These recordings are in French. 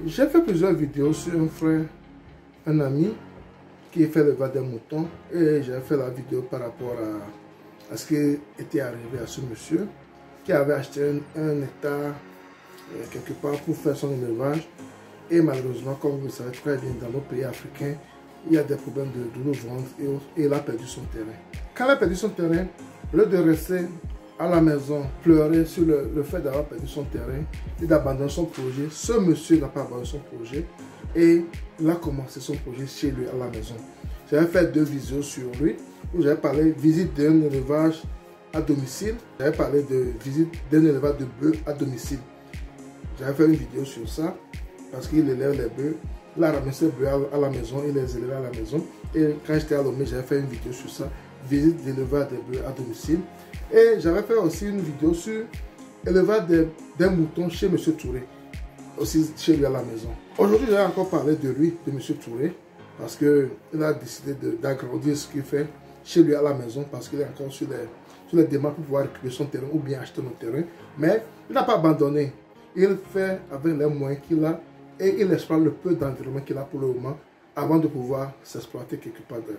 J'ai fait plusieurs vidéos sur un frère, un ami qui fait l'élevage des moutons, et j'ai fait la vidéo par rapport à ce qui était arrivé à ce monsieur qui avait acheté un hectare quelque part pour faire son élevage, et malheureusement, comme vous le savez très bien, dans nos pays africains, il y a des problèmes de vente et autres, et il a perdu son terrain. Quand il a perdu son terrain, au lieu de rester à la maison, pleurer sur le fait d'avoir perdu son terrain et d'abandonner son projet, ce monsieur n'a pas abandonné son projet et il a commencé son projet chez lui à la maison. J'avais fait 2 vidéos sur lui où j'avais parlé de visite d'un élevage à domicile. J'avais parlé de visite d'un élevage de bœufs à domicile. J'avais fait une vidéo sur ça parce qu'il élève les bœufs. Il a ramassé les bœufs à la maison, il les élevait à la maison. Et quand j'étais à Lomé, j'avais fait une vidéo sur ça, visite d'élevage des bœufs à domicile. Et j'avais fait aussi une vidéo sur l'élevage des moutons chez M. Touré, aussi chez lui à la maison. Aujourd'hui, j'ai encore parlé de lui, de M. Touré, parce qu'il a décidé d'agrandir ce qu'il fait chez lui à la maison, parce qu'il est encore sur les démarches pour pouvoir récupérer son terrain ou bien acheter notre terrain. Mais il n'a pas abandonné. Il fait avec les moyens qu'il a et il exploite le peu d'environnement qu'il a pour le moment avant de pouvoir s'exploiter quelque part d'autre.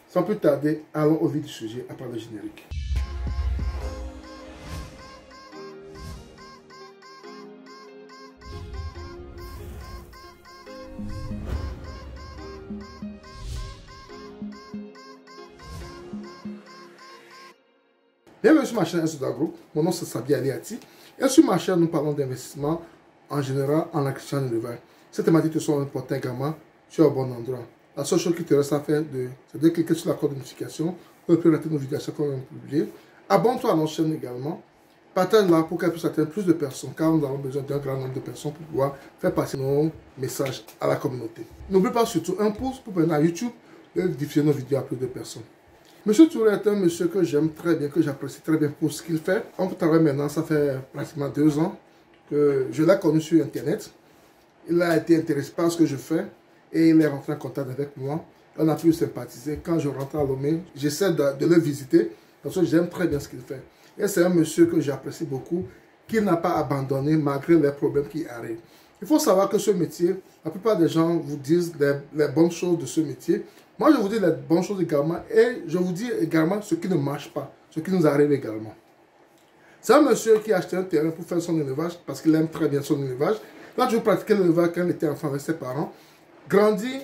Sans plus tarder, allons au vif du sujet à part le générique. Bienvenue sur ma chaîne Soda Group. Mon nom c'est Sabi Aliati. Et sur ma chaîne, nous parlons d'investissement en général en agriculture et en élevage. Ces thématiques te sont importantes également sur un bon endroit. La seule chose qui te reste à faire, c'est de cliquer sur la cloche de notification pour ne plus rater nos vidéos à chaque fois qu'on publie. Abonne-toi à notre chaîne également. Partage-la pour qu'elle puisse atteindre plus de personnes, car nous avons besoin d'un grand nombre de personnes pour pouvoir faire passer nos messages à la communauté. N'oublie pas surtout un pouce pour permettre à YouTube de diffuser nos vidéos à plus de personnes. Monsieur Touré est un monsieur que j'aime très bien, que j'apprécie très bien pour ce qu'il fait. On travaille maintenant, ça fait pratiquement 2 ans que je l'ai connu sur Internet. Il a été intéressé par ce que je fais et il est rentré en contact avec moi. On a pu sympathiser. Quand je rentre à Lomé, j'essaie de le visiter parce que j'aime très bien ce qu'il fait. Et c'est un monsieur que j'apprécie beaucoup, qui n'a pas abandonné malgré les problèmes qui arrivent. Il faut savoir que ce métier, la plupart des gens vous disent les bonnes choses de ce métier. Moi, je vous dis les bonnes choses également et je vous dis également ce qui ne marche pas, ce qui nous arrive également. C'est un monsieur qui a acheté un terrain pour faire son élevage parce qu'il aime très bien son élevage. Là, je pratiquais l'élevage quand il était enfant avec ses parents. Grandi,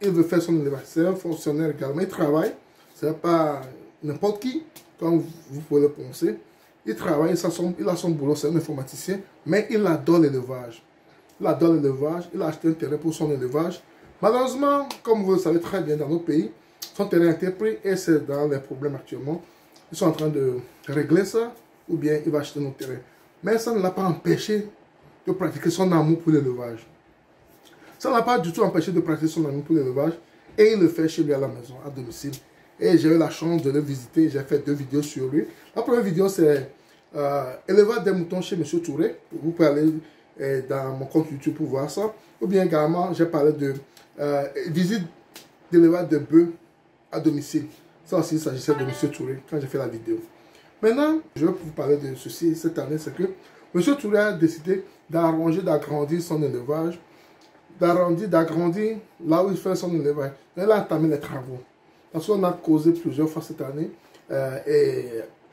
il veut faire son élevage. C'est un fonctionnaire également. Il travaille. Ce n'est pas n'importe qui, comme vous pouvez le penser. Il travaille, il a son boulot, c'est un informaticien, mais il adore l'élevage. Il adore l'élevage. Il a acheté un terrain pour son élevage. Malheureusement, comme vous le savez très bien dans nos pays, son terrain a été pris et c'est dans les problèmes actuellement. Ils sont en train de régler ça ou bien il va acheter notre terrain. Mais ça ne l'a pas empêché de pratiquer son amour pour l'élevage. Ça ne l'a pas du tout empêché de pratiquer son amour pour l'élevage et il le fait chez lui à la maison, à domicile. Et j'ai eu la chance de le visiter, j'ai fait 2 vidéos sur lui. La première vidéo c'est élevage des moutons chez M. Touré. Vous pouvez aller dans mon compte YouTube pour voir ça. Ou bien également j'ai parlé de visite d'élevage de bœufs à domicile. Ça aussi, il s'agissait de M. Touré quand j'ai fait la vidéo. Maintenant, je vais vous parler de ceci cette année, c'est que M. Touré a décidé d'agrandir son élevage, d'agrandir là où il fait son élevage. Il a entamé les travaux. Parce qu'on a causé plusieurs fois cette année et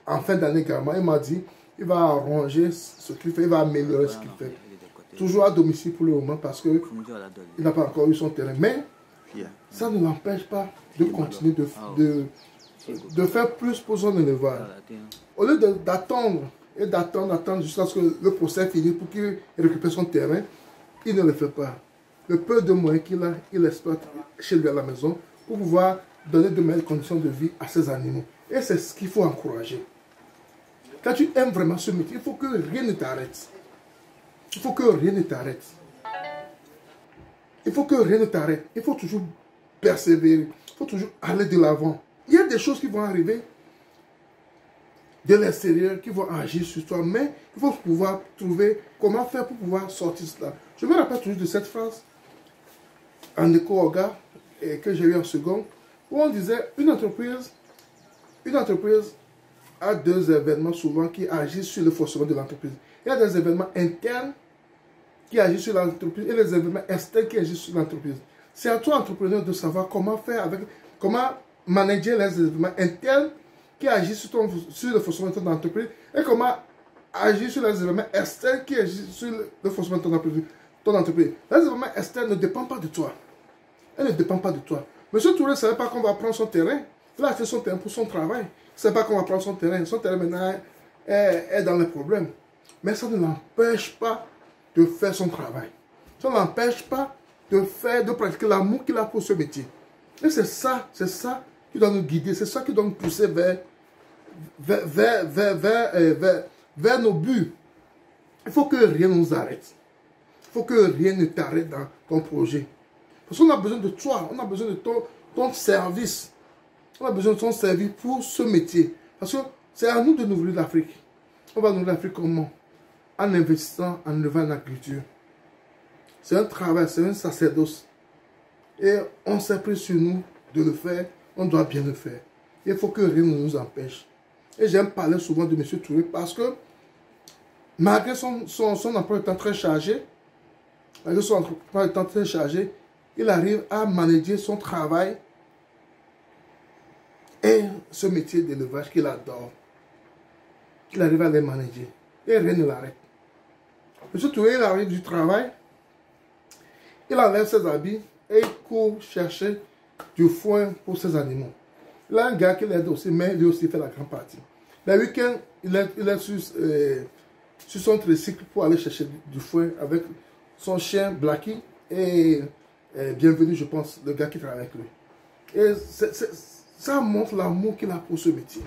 en fin d'année également, il m'a dit il va arranger ce qu'il fait, il va améliorer ce qu'il fait. Toujours à domicile pour le moment parce qu'il n'a pas encore eu son terrain. Mais ça ne l'empêche pas de continuer de faire plus pour son élevage. Au lieu d'attendre jusqu'à ce que le procès finisse pour qu'il récupère son terrain, il ne le fait pas. Le peu de moyens qu'il a, il exploite chez lui à la maison pour pouvoir donner de meilleures conditions de vie à ses animaux. Et c'est ce qu'il faut encourager. Quand tu aimes vraiment ce métier, il faut que rien ne t'arrête. Il faut que rien ne t'arrête. Il faut que rien ne t'arrête. Il faut toujours persévérer. Il faut toujours aller de l'avant. Il y a des choses qui vont arriver de l'extérieur, qui vont agir sur toi, mais il faut pouvoir trouver comment faire pour pouvoir sortir cela. Je me rappelle toujours de cette phrase en écho au gars que j'ai eu en seconde, où on disait une entreprise a 2 événements souvent qui agissent sur le fonctionnement de l'entreprise. Il y a des événements internes qui agissent sur l'entreprise et les événements externes qui agissent sur l'entreprise. C'est à toi, entrepreneur, de savoir comment faire avec, comment manager les événements internes qui agissent sur le fonctionnement de ton entreprise et comment agir sur les événements externes qui agissent sur le fonctionnement de ton entreprise. Les événements externes ne dépendent pas de toi. Elles ne dépendent pas de toi. Monsieur Touré ne savait pas qu'on va prendre son terrain. Il a acheté son terrain pour son travail. Il ne savait pas qu'on va prendre son terrain. Son terrain maintenant est dans les problèmes. Mais ça ne l'empêche pas de faire son travail. Ça ne l'empêche pas de pratiquer l'amour qu'il a pour ce métier. Et c'est ça qui doit nous guider. C'est ça qui doit nous pousser vers nos buts. Il faut que rien ne nous arrête. Il faut que rien ne t'arrête dans ton projet. Parce qu'on a besoin de toi, on a besoin de ton service. On a besoin de ton service pour ce métier. Parce que c'est à nous de nourrir l'Afrique. On va nourrir l'Afrique comment? En investissant en élevage en agriculture. C'est un travail, c'est un sacerdoce. Et on s'est pris sur nous de le faire, on doit bien le faire. Il faut que rien ne nous empêche. Et j'aime parler souvent de M. Touré parce que malgré son emploi étant très chargé, il arrive à manager son travail et ce métier d'élevage qu'il adore. Il arrive à les manager et rien ne l'arrête. M. Touré, il arrive du travail, il enlève ses habits et il court chercher du foin pour ses animaux. Il a un gars qui l'aide aussi, mais lui aussi fait la grande partie. Le week-end, il est sur son tricycle pour aller chercher du foin avec son chien Blackie et Bienvenue, je pense, le gars qui travaille avec lui. Et ça montre l'amour qu'il a pour ce métier.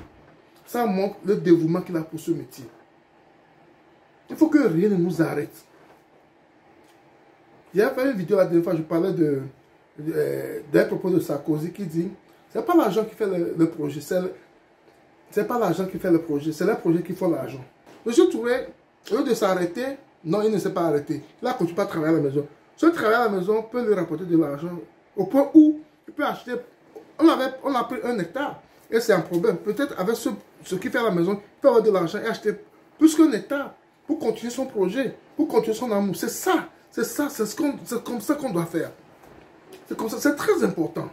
Ça montre le dévouement qu'il a pour ce métier. Il faut que rien ne nous arrête. J'ai fait une vidéo la dernière fois, je parlais d'un propos de Sarkozy qui dit c'est pas l'argent qui fait le projet, c'est pas l'argent qui fait le projet, c'est les projets qui font l'argent. Monsieur Touré, au lieu de s'arrêter, non, il ne s'est pas arrêté. Il a continué à travailler à la maison. Ce travail à la maison peut lui rapporter de l'argent au point où il peut acheter. On a pris 1 hectare et c'est un problème. Peut-être avec ce qu'il fait à la maison, il peut avoir de l'argent et acheter plus qu'1 hectare pour continuer son projet, pour continuer son amour. C'est ça, c'est comme ça qu'on doit faire. C'est comme ça, c'est très important.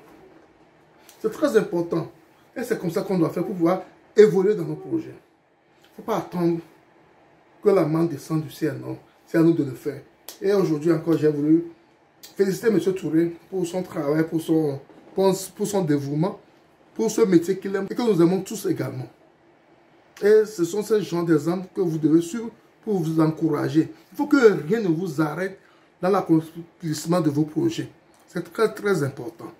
C'est très important. Et c'est comme ça qu'on doit faire pour pouvoir évoluer dans nos projets. Il ne faut pas attendre que la main descende du ciel, non. C'est à nous de le faire. Et aujourd'hui encore, j'ai voulu féliciter M. Touré pour son travail, pour son dévouement, pour ce métier qu'il aime et que nous aimons tous également. Et ce sont ces gens d'exemple que vous devez suivre pour vous encourager. Il faut que rien ne vous arrête dans l'accomplissement de vos projets. C'est très très important.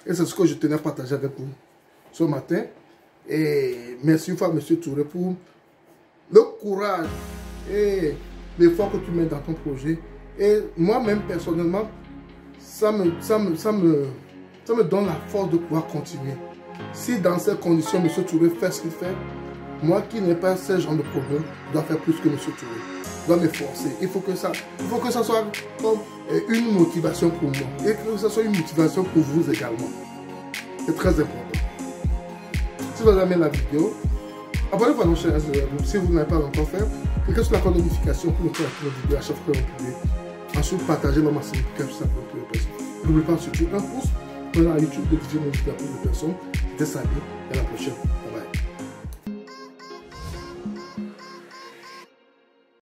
Et c'est ce que je tenais à partager avec vous ce matin. Et merci une fois M. Touré pour le courage et l'effort que tu mets dans ton projet. Et moi-même, personnellement, ça me donne la force de pouvoir continuer. Si dans ces conditions, M. Touré fait ce qu'il fait, moi qui n'ai pas ce genre de problème, je dois faire plus que M. Touré. Je dois m'efforcer. Il faut que ça soit comme une motivation pour moi. Et que ça soit une motivation pour vous également. C'est très important. Si vous avez aimé la vidéo, abonnez-vous à notre chaîne si vous n'avez pas encore fait. Cliquez sur la cloche de notification pour ne pas rater nos vidéos à chaque fois que vous publiez. Ensuite, partagez le maximum de ça pour toutes les personnes. N'oubliez pas de soutenir un pouce. Maintenant à YouTube de diffuser nos vidéos à plus de personnes. Dès samedi, et à la prochaine.